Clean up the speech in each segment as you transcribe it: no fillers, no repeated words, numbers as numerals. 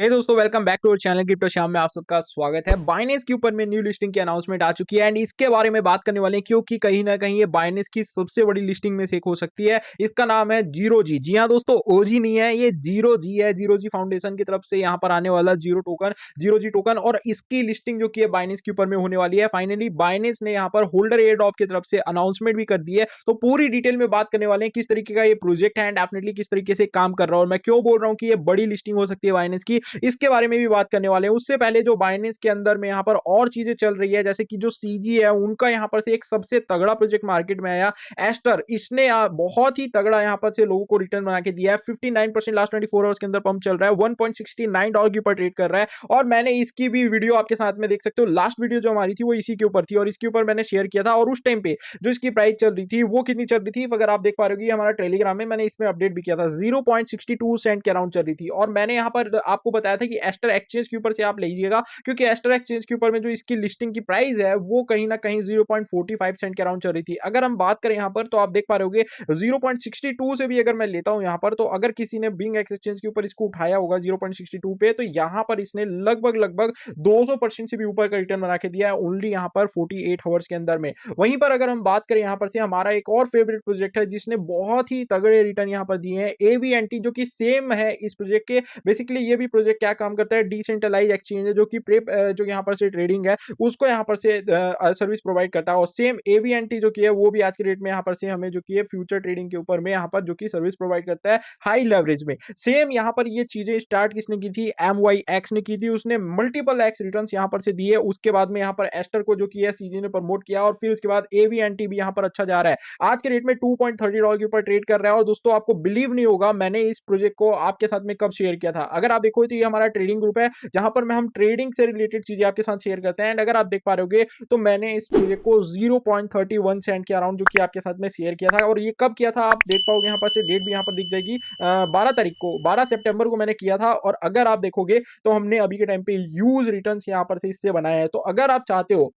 हे दोस्तों, welcome back to our channel crypto Shyam में आप सबका स्वागत है। बाइनेंस के ऊपर में न्यू लिस्टिंग की अनाउंसमेंट आ चुकी है एंड इसके बारे में बात करने वाले हैं क्योंकि कहीं ना कहीं ये बाइनेंस की सबसे बड़ी लिस्टिंग में से एक हो सकती है। इसका नाम है जीरो जी। जी हाँ दोस्तों, ओजी नहीं है, ये जीरो जी है। जीरो जी फाउंडेशन की तरफ से यहाँ पर आने वाला जीरो जी टोकन और इसकी लिस्टिंग जो की है बाइनेंस के ऊपर में होने वाली है। फाइनली बाइनेंस ने यहाँ पर होल्डर एयर ड्रॉप की तरफ से अनाउंसमेंट भी कर दी है। तो पूरी डिटेल में बात करने वाले हैं किस तरीके का ये प्रोजेक्ट है एंड डेफिनेटली किस तरीके से काम कर रहा है और मैं क्यों बोल रहा हूँ कि ये बड़ी लिस्टिंग हो सकती है बाइनेंस की, इसके बारे में भी बात करने वाले हैं। उससे पहले जो बाइनेंस के अंदर में यहाँ पर और चीजें चल रही है, जैसे कि जो सीजी है उनका यहाँ पर से एक सबसे तगड़ा प्रोजेक्ट मार्केट में आया, एस्टर। इसने बहुत ही तगड़ा यहाँ पर से लोगों को रिटर्न बना के दिया है। 59% लास्ट 24 आवर्स के अंदर पंप चल रहा है, $1.69 के ऊपर ट्रेड कर रहा है। और मैंने इसकी भी वीडियो आपके साथ में देख सकते हो। लास्ट वीडियो जो हमारी थी वो इसी के ऊपर थी और इसके ऊपर मैंने शेयर किया था। और उस टाइम पे जो इसकी प्राइस चल रही थी वो कितनी चल रही थी, अगर आप देख पा रहे हो, हमारा टेलीग्राम में मैंने इसमें अपडेट भी किया था, 0.62 सेंट के अराउंड चल रही थी। और मैंने यहाँ पर आपको बताया था कि एस्टर एक्सचेंज के ऊपर से आप लीजिएगा, क्योंकि एस्टर एक्सचेंज के ऊपर में जो इसकी लिस्टिंग की प्राइस है वो कहीं ना कहीं 0.45 सेंट के अराउंड चल रही थी। अगर हम बात करें यहाँ पर तो आप देख पा रहे होगे 0.62 से भी अगर मैं लेता हूं यहाँ पर, तो अगर किसी ने बिंग एक्सचेंज के ऊपर इसको उठाया होगा 0.62 पे, तो यहाँ पर इसने लगभग लगभग 200% से भी ऊपर का रिटर्न बना के दिया है ओनली यहाँ पर 48 आवर्स के अंदर में। वहीं पर अगर हम बात करें यहाँ पर से हमारा एक और फेवरेट प्रोजेक्ट है जिसने बहुत ही तगड़े रिटर्न यहाँ पर दिए हैं, एवीएनटी, जो कि सेम है इस प्रोजेक्ट के। बेसिकली ये भी प्रोजेक्ट क्या काम करता है, डिसेंट्रलाइज एक्सचेंज है जो कि प्रेप जो यहाँ पर से ट्रेडिंग है उसको यहाँ पर से सर्विस प्रोवाइड करता है। और सेम एवीएनटी जो की है वो भी आज के डेट में यहाँ पर से हमें जो की है फ्यूचर ट्रेडिंग के ऊपर में यहाँ पर जो की सर्विस प्रोवाइड करता है हाई लेवरेज में। सेम यहाँ पर ये चीजें स्टार्ट किसने की थी, MYX ने की थी। उसने मल्टीपल एक्स रिटर्न यहाँ पर से दिए। उसके बाद में यहाँ पर एस्टर को जो की है सीजी ने प्रमोट किया और फिर उसके बाद एवीएनटी भी यहाँ पर अच्छा जा रहा है। आज के रेट में $2.30 के ऊपर ट्रेड कर रहा है। और दोस्तों आपको बिलीव नहीं होगा, मैंने इस प्रोजेक्ट को आपके साथ में कब शेयर किया था। अगर आप देखो तो ये हमारा ट्रेडिंग ग्रुप है जहां पर हम ट्रेडिंग से रिलेटेड चीजें आपके साथ शेयर करते हैं। एंड अगर आप देख पा रहे हो तो मैंने इस प्रोजेक्ट को 0.31 सेंट के अराउंड जो कि आपके साथ में शेयर किया था। और ये कब किया था आप देख पाओगे, यहाँ पर से डेट भी यहाँ पर दिख जाएगी, 12 तारीख को, 12 सितंबर को मैंने किया था। और अगर आप देखोगे तो हमने अभी के टाइम पे यूज रिटर्न्स यहाँ पर से इससे बनाए हैं। तो अगर आप चाहते हो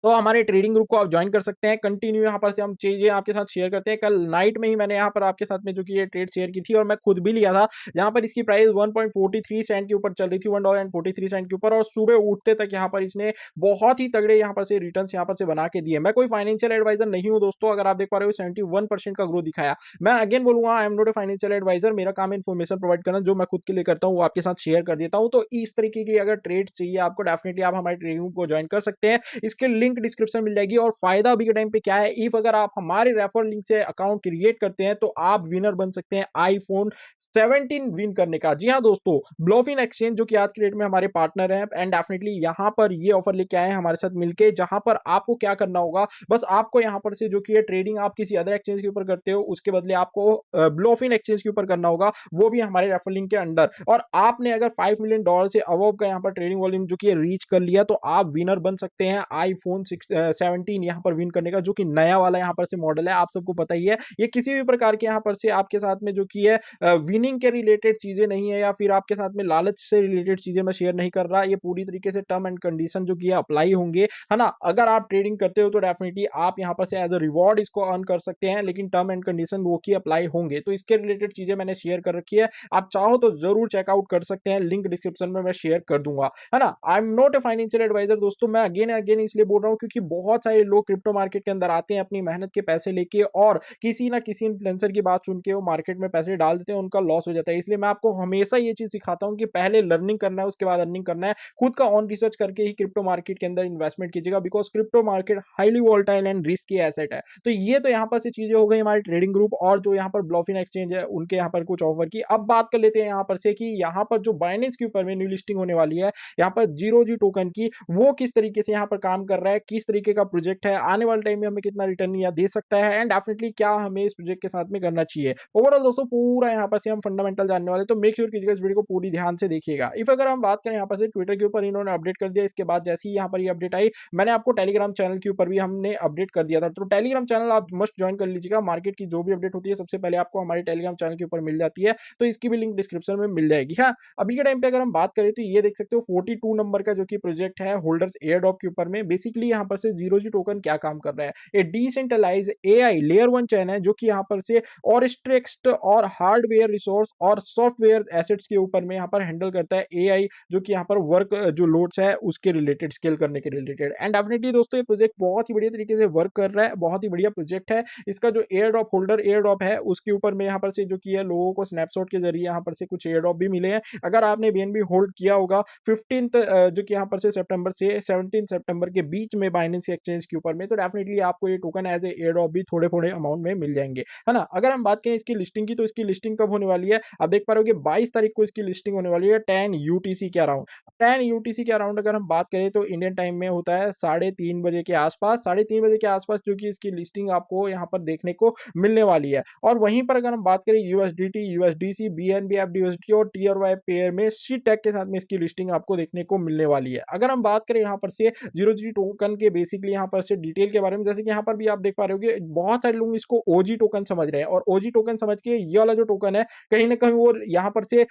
तो हमारे ट्रेडिंग ग्रुप को आप ज्वाइन कर सकते हैं। कंटिन्यू यहाँ पर से हम चीजें आपके साथ शेयर करते हैं। कल नाइट में ही मैंने यहाँ पर आपके साथ में जो कि ये ट्रेड शेयर की थी और मैं खुद भी लिया था, जहां पर इसकी प्राइस 1.43 सेंट के ऊपर चल रही थी, $1.43 के ऊपर। और सुबह उठते तक यहाँ पर इसने बहुत ही तगड़े यहाँ पर से रिटर्न यहाँ पर से बना के दिए। मैं कोई फाइनेंशियल एडवाइजर नहीं हूँ दोस्तों, अगर आप देख पा रहे हो 71% का ग्रोथ दिखाया। मैं अगेन बोलूंगा, I am not a financial advisor. मेरा काम है इन्फॉर्मेशन प्रोवाइड करना, जो मैं खुद के लिए करता हूँ वो आपके साथ शेयर कर देता हूँ। तो इस तरीके की अगर ट्रेड चाहिए आपको, डेफिनेटली आप हमारे ट्रेडिंग ग्रुप को ज्वाइन कर सकते हैं। इसके लिंक डिस्क्रिप्शन मिल जाएगी। और फायदा अभी के टाइम पे क्या है, इफ अगर आप हमारे रेफर लिंक से अकाउंट क्रिएट करते हैं तो आप विनर बन सकते हैं आईफोन 17 विन करने का। जी हाँ दोस्तों, ब्लोफिन एक्सचेंज जो कि आज के डेट में हमारे पार्टनर हैं एंड डेफिनेटली यहां पर ये ऑफर लेके आए हैं हमारे साथ मिलके, जहां पर आपको क्या करना होगा, बस आपको यहां पर से जो कि ट्रेडिंग आप किसी अदर एक्सचेंज के ऊपर करते हो उसके बदले आपको ब्लोफिन एक्सचेंज के ऊपर करना होगा, वो भी हमारे रेफर लिंक के अंडर। और आपने अगर $5 मिलियन से अबव का यहाँ पर ट्रेडिंग वॉल्यूम जो कि रीच कर लिया तो आप विनर बन सकते हैं आईफोन 17 यहाँ पर विन करने का, जो कि नया वाला यहाँ पर से मॉडल है। आप सबको पता ही है, ये किसी भी प्रकार के यहाँ पर से आपके साथ में जो कि है विनिंग के रिलेटेड चीजें नहीं है या फिर आपके साथ में लालच से रिलेटेड चीजें मैं शेयर नहीं कर रहा। ये पूरी तरीके से टर्म एंड कंडीशन जो कि है अप्लाई होंगे, है ना। अगर आप ट्रेडिंग करते हो तो डेफिनेटली आप यहाँ पर से एज अ रिवॉर्ड इसको अर्न कर सकते हैं, लेकिन टर्म एंड कंडीशन वो की अप्लाई होंगे। तो इसके रिलेटेड चीजें मैंने शेयर कर रखी है, आप चाहो तो जरूर चेकआउट कर सकते हैं, लिंक डिस्क्रिप्शन में मैं शेयर कर दूंगा, है ना। I am not a financial advisor दोस्तों, मैं अगेन अगेन इसलिए बोल रहा हूँ क्योंकि बहुत सारे लोग क्रिप्टो मार्केट के अंदर आते हैं अपनी मेहनत के पैसे लेके और किसी ना किसी इन्फ्लुएंसर की बात सुन के वो मार्केट में पैसे डाल देते हैं, उनका लॉस हो जाता है। इसलिए मैं आपको हमेशा ये चीज सिखाता हूँ कि पहले लर्निंग करना है, उसके बाद अर्निंग करना है। खुद का ऑन रिसर्च करके ही क्रिप्टो मार्केट के अंदर इन्वेस्टमेंट कीजिएगा, because crypto market highly volatile and risky asset है। तो ये तो यहाँ पर से चीजें हो गई हमारे ट्रेडिंग ग्रुप और जो यहाँ पर ब्लॉफिन एक्सचेंज है उनके यहाँ पर कुछ ऑफर की। अब बात कर लेते हैं यहाँ पर से कि यहाँ पर जो बाइनेंस के ऊपर में न्यू लिस्टिंग होने वाली है यहाँ पर जीरो जी टोकन की, वो किस तरीके से यहाँ पर काम कर रहा है, किस तरीके का प्रोजेक्ट है, आने वाले टाइम में हमें कितना रिटर्न या दे सकता है एंड डेफिनेटली क्या हमें इस प्रोजेक्ट के साथ में करना चाहिए। ओवरऑल दोस्तों पूरा यहाँ पर से हम फंडामेंटल जानने वाले, तो मेक श्योर कीजिएगा इस वीडियो को पूरी ध्यान से देखिएगा। इफ अगर हम बात करें यहाँ पर से ट्विटर के ऊपर इन्होंने अपडेट कर दिया, इसके बाद जैसे ही यहाँ पर ये अपडेट आई मैंने आपको टेलीग्राम चैनल के ऊपर भी हमने अपडेट कर दिया था। तो टेलीग्राम चैनल आप मस्ट ज्वाइन कर लीजिएगा, मार्केट की जो भी अपडेट होती है सबसे पहले आपको हमारे टेलीग्राम चैनल के ऊपर मिल जाती है, तो इसकी भी लिंक डिस्क्रिप्शन में मिल जाएगी। हाँ, अभी के टाइम पे अगर हम बात करें तो ये देख सकते हो 42 नंबर का जो कि प्रोजेक्ट है होल्डर्स एयर ड्रॉप के ऊपर में। बेसिकली यहाँ पर से जीरो जी टोकन क्या काम कर रहा है। ये डिसेंट्रलाइज एआई लेयर 1 चेन है जो कि यहाँ पर से ऑर्केस्ट्रेट और हार्डवेयर रिसोर्स और सॉफ्टवेयर एसेट्स के ऊपर में यहाँ पर हैंडल करता है एआई, जो कि यहाँ पर वर्क जो लोड्स है उसके रिलेटेड, स्केल करने के रिलेटेड। एंड डेफिनेटली दोस्तों ये प्रोजेक्ट बहुत ही बढ़िया तरीके से वर्क कर रहा है, बहुत ही बढ़िया प्रोजेक्ट है। इसका जो air drop holder air drop है उसके ऊपर में यहाँ पर से जो कि है लोगों को स्नैपशॉट के जरिए यहाँ पर से कुछ एयर ड्रॉप भी मिले हैं। अगर आपने बीएनबी होल्ड किया होगा 15 जो कि यहाँ पर से सितंबर से 17 सितंबर के बीच में बाइनेंस एक्सचेंज के ऊपर में, तो डेफिनेटली आपको ये token as a airdrop भी थोड़े थोड़े अमाउंट में मिल जाएंगे, है ना। अगर हम बात करें इसकी लिस्टिंग की, तो इसकी लिस्टिंग कब होने वाली है, आप देख पा रहे हो कि 22 तारीख को इसकी लिस्टिंग होने वाली है 10 यूटीसी के अराउंड। 10 यूटीसी के अराउंड अगर हम बात करें तो इंडियन टाइम में होता है 3:30 बजे के आसपास, 3:30 बजे के आसपास जो कि इसकी लिस्टिंग आपको यहाँ पर देखने को मिलने वाली है। और वहीं पर अगर हम बात करें यूएसडीटी, यूएसडीसी, बीएनबी, एफडीयूएसडी और टीआरवाई पेयर में सी टैग के साथ में इसकी लिस्टिंग आपको देखने को मिलने वाली है। अगर हम बात करें यहाँ पर से जीरो जी टोकन के बेसिकली यहाँ पर से डिटेल के बारे में, जैसे कि यहाँ पर भी आप देख पा रहे हो कि बहुत सारे लोग इसको ओजी टोकन समझ रहे हैं, और ओजी टोकन समझ के ये वाला जो टोकन है कहीं ना कहीं वो यहाँ पर से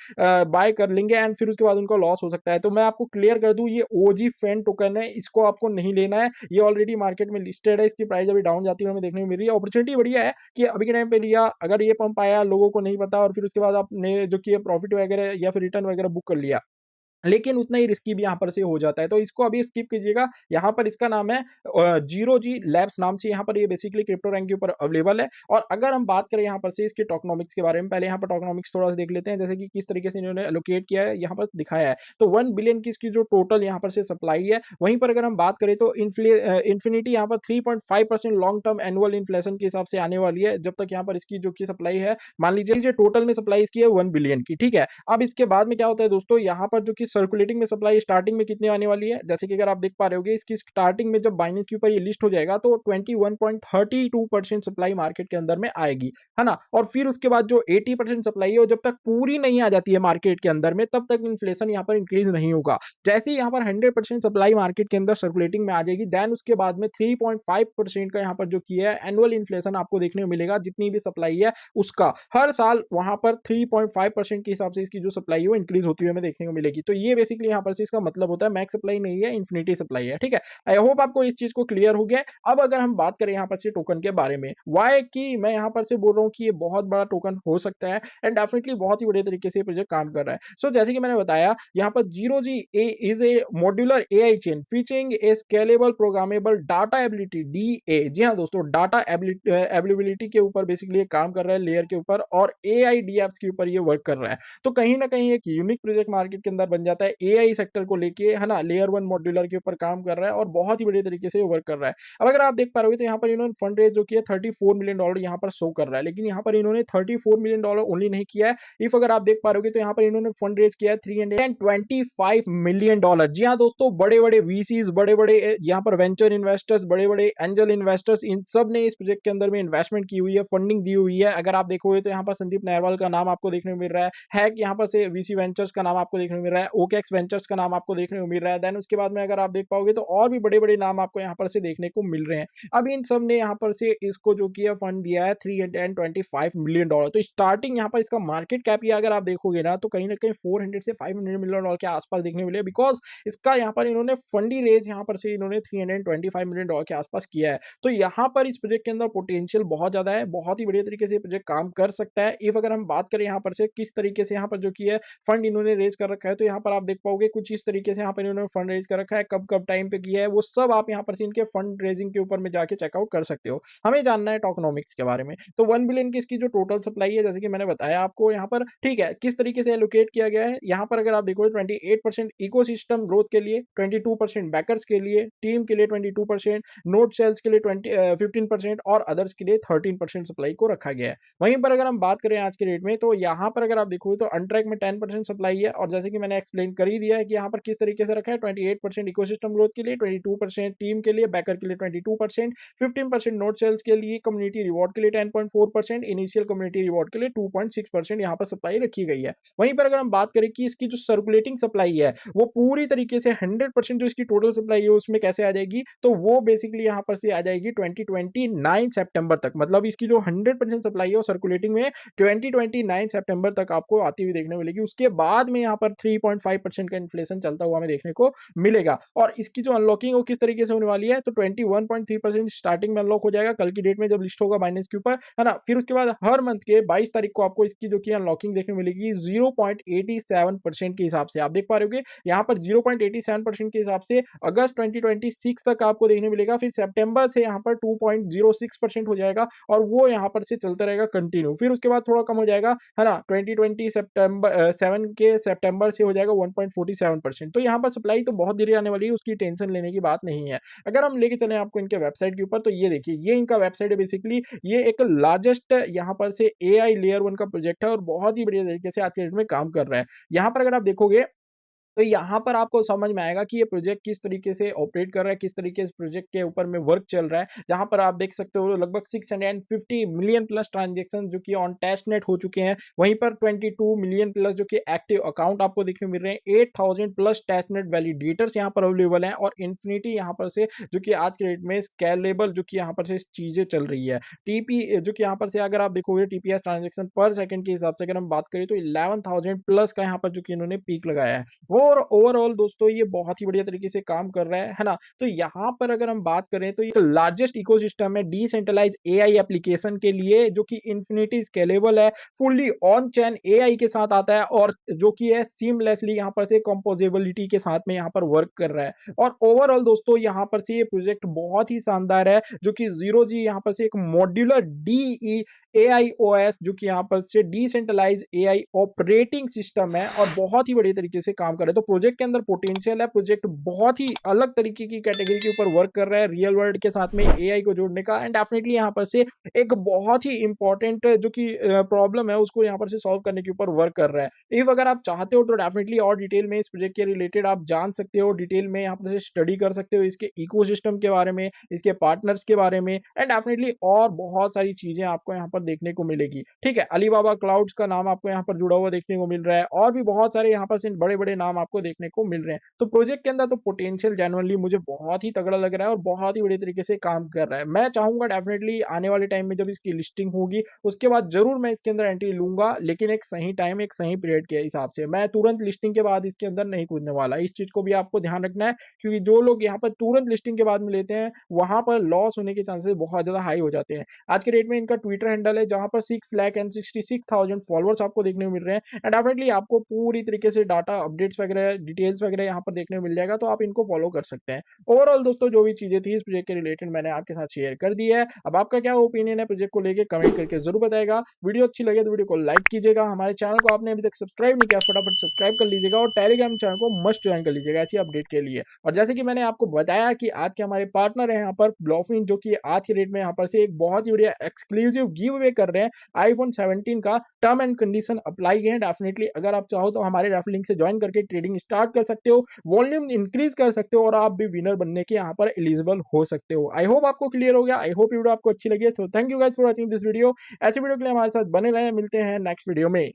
बाय कर लेंगे एंड फिर उसके बाद उनको लॉस हो सकता है। तो मैं आपको क्लियर कर दूं, ये ओजी फैन टोकन है, इसको आपको नहीं लेना है। ये ऑलरेडी मार्केट में लिस्टेड है, इसकी प्राइस अभी डाउन जाती है हमें देखने को मिल रही है। अपॉर्चुनिटी बढ़िया है कि अभी के टाइम पे लिया, अगर ये पंप आया लोगों को नहीं पता और फिर उसके बाद आपने जो कि प्रॉफिट वगैरह या फिर रिटर्न वगैरह बुक कर लिया, लेकिन उतना ही रिस्की भी यहाँ पर से हो जाता है, तो इसको अभी स्किप कीजिएगा। यहाँ पर इसका नाम है जीरो जी लैब्स नाम से, यहाँ पर ये बेसिकली क्रिप्टो रैंक के ऊपर अवेलेबल है। और अगर हम बात करें यहाँ पर से इसके टोकनॉमिक्स के बारे में, पहले यहाँ पर टोकनॉमिक्स थोड़ा सा देख लेते हैं, जैसे कि किस तरीके से इन्होंने एलोकेट किया है, यहाँ पर दिखाया है। तो 1 बिलियन की इसकी जो टोटल यहाँ पर से सप्लाई है। वहीं पर अगर हम बात करें तो इन्फिनिटी यहाँ पर 3.5% लॉन्ग टर्म एनुअल इन्फ्लेशन के हिसाब से आने वाली है, जब तक यहाँ पर इसकी जो की सप्लाई है, मान लीजिए टोटल में सप्लाई इसकी है 1 बिलियन की, ठीक है। अब इसके बाद में क्या होता है दोस्तों, यहाँ पर जो कि सर्कुलेटिंग में सप्लाई स्टार्टिंग में कितनी आने वाली है, जैसे कि अगर आप देख पा रहे होगे इसकी स्टार्टिंग में जब बाइनेंस के ऊपर ये लिस्ट हो जाएगा तो 21.32% सप्लाई मार्केट के अंदर में आएगी, है ना। और फिर उसके बाद जो 80% सप्लाई है वो जब तक पूरी नहीं आ जाती है मार्केट के अंदर में, तब तक इन्फ्लेशन यहाँ पर इंक्रीज नहीं होगा। जैसे ही यहाँ पर 100% सप्लाई मार्केट के अंदर सर्कुलेटिंग में आ जाएगी, देन उसके बाद में 3.5% का यहाँ पर जो किया है एनुअल इन्फ्लेशन आपको देखने को मिलेगा, जितनी भी सप्लाई है उसका हर साल वहां पर 3.5% के हिसाब से इसकी जो सप्लाई है वो इंक्रीज होती हुई हमें देखने को मिलेगी। तो ये बेसिकली यहाँ पर से इसका मतलब होता है मैक्स सप्लाई नहीं है, इन्फिनिटी सप्लाई है, ठीक है। आई होप आपको इस चीज को क्लियर हो गया। अब अगर हम बात करें यहाँ पर से टोकन के बारे में, वाई की मैं यहाँ पर से बोल रहा हूँ कि ये बहुत बड़ा टोकन हो सकता है एंड डेफिनेटली बहुत ही बढ़िया तरीके से प्रोजेक्ट काम कर रहा है। सो जैसे कि मैंने बताया, यहाँ पर zero G is a modular AI chain featuring a scalable programmable data ability DA. जी हाँ दोस्तों, डाटा एबिलिटी के ऊपर बेसिकली ये काम कर रहा है, लेयर के ऊपर, और एआई डीएप्स के ऊपर ये वर्क कर रहा है। तो कहीं ना कहीं एक यूनिक प्रोजेक्ट मार्केट के अंदर बन जाता है, एआई सेक्टर को लेके, है ना। लेयर 1 मॉड्यूलर के ऊपर काम कर रहा है और बहुत ही बढ़िया तरीके से वर्क कर रहा है। अब अगर आप देख पा रहे हो तो यहाँ पर इन्होंने फंड रेज जो किया $34 मिलियन यहाँ पर शो कर रहा है, लेकिन यहाँ पर इन्होंने $34 मिलियन ओनली नहीं किया है। इफ अगर आप देख पा रहे हो तो यहाँ पर इन्होंने फंड रेज किया है $325 मिलियन। जी हाँ दोस्तों, बड़े बड़े वीसीज, बड़े बड़े यहाँ पर वेंचर इन्वेस्टर्स, बड़े बड़े एंजल इन्वेस्टर्स, इन सब ने इस प्रोजेक्ट के अंदर में इन्वेस्टमेंट की हुई है, फंडिंग दी हुई है। अगर आप देखोगे तो यहाँ पर संदीप नायरवाल का नाम आपको देखने को मिल रहा है कि यहाँ पर से वीसी वेंचर्स का नाम आपको देखने को मिल रहा है, ओकेएक्स वेंचर्स का नाम आपको देखने को मिल रहा है। देन उसके बाद में अगर आप देख पाओगे तो और भी बड़े बड़े नाम आपको यहाँ पर से देखने को मिल रहे हैं। अब इन सब ने यहाँ पर से इसको जो किया फंड दिया है $325 मिलियन। तो स्टार्टिंग यहाँ पर इसका मार्केट कैप या अगर आप देखोगे ना तो कहीं ना कहीं 400 से $500 मिलियन के आसपास देखने मिले, बिकॉज इसका यहाँ पर इन्होंने फंडी रेज यहाँ पर से इन्होंने $325 मिलियन के आसपास किया है। तो यहाँ पर इस प्रोजेक्ट के अंदर पोटेंशियल बहुत ज्यादा है, बहुत ही बढ़िया तरीके से प्रोजेक्ट काम कर सकता है। इफ अगर हम बात करें यहाँ पर से किस तरीके से यहाँ पर जो किया है फंड इन्होंने रेज कर रखा है, तो यहाँ पर आप देख पाओगे कुछ इस तरीके से यहाँ पर इन्होंने फंड रेज कर रखा है, कब कब टाइम पे किया है वो सब आप यहाँ पर से इनके फंड रेजिंग के ऊपर में जाके चेकआउट कर सकते हो। हमें जानना है टोकनॉमिक्स के बारे में। तो 1 बिलियन की इसकी जो टोटल सप्लाई है, जैसे कि मैंने बताया आपको यहाँ पर, ठीक है, किस तरीके से एलोकेट किया गया है। यहाँ पर अगर आप देखो 28% इकोसिस्टम ग्रोथ के लिए, 22% बैकर्स के लिए, टीम के लिए 22%, नोड सेल्स के लिए 15% और अदर्स के लिए 13% सप्लाई को रखा गया है। वहीं पर अगर हम बात करें आज के रेट में, तो यहाँ पर अगर आप देखोगे तो अनट्रैक में 10% सप्लाई है, और जैसे कि मैंने एक्सप्लेन कर ही दिया है कि यहाँ पर किस तरीके से रखा है, 28% इकोसिस्टम ग्रोथ के लिए, 22% टीम के लिए, बैकर के लिए 22%, 15% नोड सेल्स के लिए, कम्युनिटी रिवॉर्ड के लिए 10.4%, इनिशियल कम्युनिटी रिवॉर्ड के लिए 2.6% यहाँ पर सप्लाई रखी गई है। वहीं पर अगर हम बात करें कि इसकी जो सर्कुलेटिंग सप्लाई है वो पूरी तरीके से 100% जो इसकी टोटल सप्लाई है उसमें कैसे आ जाएगी, तो वो बेसिकली यहाँ पर से आ जाएगी 2029 सितंबर तक। मतलब इसकी जो 100% सप्लाई है वो सर्कुलेटिंग में 2029 सितंबर तक आपको आती हुई देखने मिलेगी। उसके बाद में यहाँ पर 21.5% का इन्फ्लेशन चलता हुआ हमें देखने को मिलेगा। और इसकी जो अनलॉकिंग वो किस तरीके से होने वाली है, तो 21.3% स्टार्टिंग में अनलॉक हो जाएगा कल की डेट में जब लिस्ट होगा बाइनेंस के ऊपर, है ना। फिर उसके बाद हर मंथ के 22 तारीख को आपको इसकी जो कि अनलॉकिंग देखने मिलेगी 0.87% के हिसाब से। आप देख पा रहे होगे यहाँ पर 0.87% के हिसाब से अगस्त 2026 तक आपको देखने मिलेगा। फिर सितंबर से यहाँ पर 2.06% हो जाएगा और वो यहाँ पर से चलता रहेगा कंटिन्यू। फिर उसके बाद थोड़ा कम हो जाएगा, है ना, 2020 सितंबर 7 के सितंबर से हो जाएगा 1.47%। तो यहाँ पर सप्लाई तो बहुत धीरे आने वाली है, उसकी टेंशन लेने की बात नहीं है। अगर हम लेके चले आपको इनके वेबसाइट के ऊपर, तो ये देखिए ये इनका वेबसाइट है। बेसिकली ये एक लार्जेस्ट यहाँ पर से एआई लेयर 1 का प्रोजेक्ट है और बहुत ही बढ़िया तरीके से आज के डेट में काम कर रहा है। यहाँ पर अगर आप देखोगे तो यहाँ पर आपको समझ में आएगा कि ये प्रोजेक्ट किस तरीके से ऑपरेट कर रहा है, किस तरीके से प्रोजेक्ट के ऊपर में वर्क चल रहा है। जहाँ पर आप देख सकते हो लगभग 650 मिलियन प्लस ट्रांजैक्शन जो कि ऑन टेस्ट नेट हो चुके हैं। वहीं पर 22 मिलियन प्लस जो कि एक्टिव अकाउंट आपको देखने मिल रहे हैं। 8000 प्लस टेस्ट नेट वैलिडेटर्स यहाँ पर अवेलेबल हैं और इन्फिनिटी यहाँ पर से जो कि आज के डेट में स्केलेबल जो कि यहाँ पर से चीजें चल रही है। टीपी जो कि यहाँ पर से अगर आप देखोगे टीपीएस ट्रांजेक्शन पर सेकंड के हिसाब से अगर हम बात करें तो 11,000 प्लस का यहाँ पर जो कि इन्होंने पीक लगाया है। और ओवरऑल दोस्तों ये बहुत ही बढ़िया तरीके से काम कर रहा है ना। तो यहाँ पर अगर हम बात करें तो ये लार्जेस्ट इकोसिस्टम है डिसेंट्रलाइज एआई एप्लीकेशन के लिए जो कि इन्फिनिटी स्केलेबल है, फुल्ली ऑन चेन एआई के साथ आता है और जो कि है सीमलेसली यहाँ पर से कंपोजेबिलिटी के साथ में यहाँ पर वर्क कर रहा है। और ओवरऑल दोस्तों यहाँ पर से ये प्रोजेक्ट बहुत ही शानदार है जो कि जीरो जी यहाँ पर से एक मॉड्यूलर डी AIOS जो कि यहाँ पर से डिसेंट्रलाइज एआई ऑपरेटिंग सिस्टम है और बहुत ही बढ़िया तरीके से काम कर रहा है। तो प्रोजेक्ट के अंदर पोटेंशियल है, प्रोजेक्ट बहुत ही अलग तरीके की कैटेगरी के ऊपर वर्क कर रहा है रियल वर्ल्ड के साथ में एआई को जोड़ने का। एंड डेफिनेटली यहाँ पर से एक बहुत ही इंपॉर्टेंट जो कि प्रॉब्लम है उसको यहाँ पर से सॉल्व करने के ऊपर वर्क कर रहा है। इफ अगर आप चाहते हो तो डेफिनेटली और डिटेल में इस प्रोजेक्ट के रिलेटेड आप जान सकते हो, डिटेल में यहाँ पर से स्टडी कर सकते हो इसके इकोसिस्टम के बारे में, इसके पार्टनर्स के बारे में एंड डेफिनेटली और बहुत सारी चीजें आपको यहाँ पर देखने को मिलेगी। ठीक है, अलीबाबा क्लाउड्स का नाम आपको यहाँ पर जुड़ा हुआ देखने को मिल रहा है और भी बहुत सारे यहाँ पर बड़े बड़े नाम आपको देखने को मिल रहे हैं। तो प्रोजेक्ट के अंदर तो पोटेंशियल जेन्युइनली मुझे बहुत ही तगड़ा लग रहा है और बहुत ही बड़े तरीके से काम कर रहा है। मैं चाहूंगा डेफिनेटली आने वाले टाइम में जब इसकी लिस्टिंग होगी उसके बाद जरूर मैं इसके अंदर एंट्री लूंगा, लेकिन एक सही टाइम एक सही पीरियड के हिसाब से। मैं तुरंत लिस्टिंग के बाद इसके अंदर नहीं कूदने वाला, इस चीज को भी आपको ध्यान रखना है क्योंकि जो लोग यहाँ पर तुरंत लिस्टिंग के बाद में लेते हैं वहां पर लॉस होने के चांसेस बहुत ज्यादा हाई हो जाते हैं। आज के डेट में इनका ट्विटर हैंडल है जहां पर 6,66,000 फॉलोअर्स आपको देखने को मिल रहे हैं एंड डेफिनेटली आपको पूरी तरीके से डाटा अपडेट्स वगैरह डिटेल्स वगैरह यहाँ पर देखने को मिल जाएगा, तो आप इनको फॉलो कर सकते हैं। ओवरऑल दोस्तों जो भी चीजें थी इस प्रोजेक्ट के रिलेटेड मैंने आपके साथ शेयर कर दी है। अब आपका क्या ओपिनियन है प्रोजेक्ट को लेकर कमेंट करके जरूर बताएगा। वीडियो अच्छी लगे तो वीडियो को लाइक कीजिएगा, हमारे चैनल को आपने अभी तक सब्सक्राइब नहीं किया फटाफट सब्सक्राइब कर लीजिएगा और टेलीग्राम चैनल को मस्ट ज्वाइन कर लीजिएगा ऐसी अपडेट के लिए। और जैसे कि मैंने आपको बताया कि आज के हमारे पार्टनर है यहाँ पर ब्लॉफिन जो कि आज के डेट में यहाँ पर से एक बहुत ही बढ़िया एक्सक्लूसिव गिव अवे कर रहे हैं आईफोन 17 का। टर्म एंड कंडीशन अप्लाई है, डेफिनेटली अगर आप चाहो तो हमारे रेफरल लिंक से ज्वाइन करके ट्रेडिंग स्टार्ट कर सकते हो, वॉल्यूम इंक्रीज कर सकते हो और आप भी विनर बनने के यहाँ पर एलिजिबल हो सकते हो। आई होप आपको क्लियर हो गया, आई होप वीडियो आपको अच्छी लगी है। तो thank you guys for watching this video. ऐसे वीडियो के लिए हमारे साथ बने रहे, मिलते हैं नेक्स्ट वीडियो में।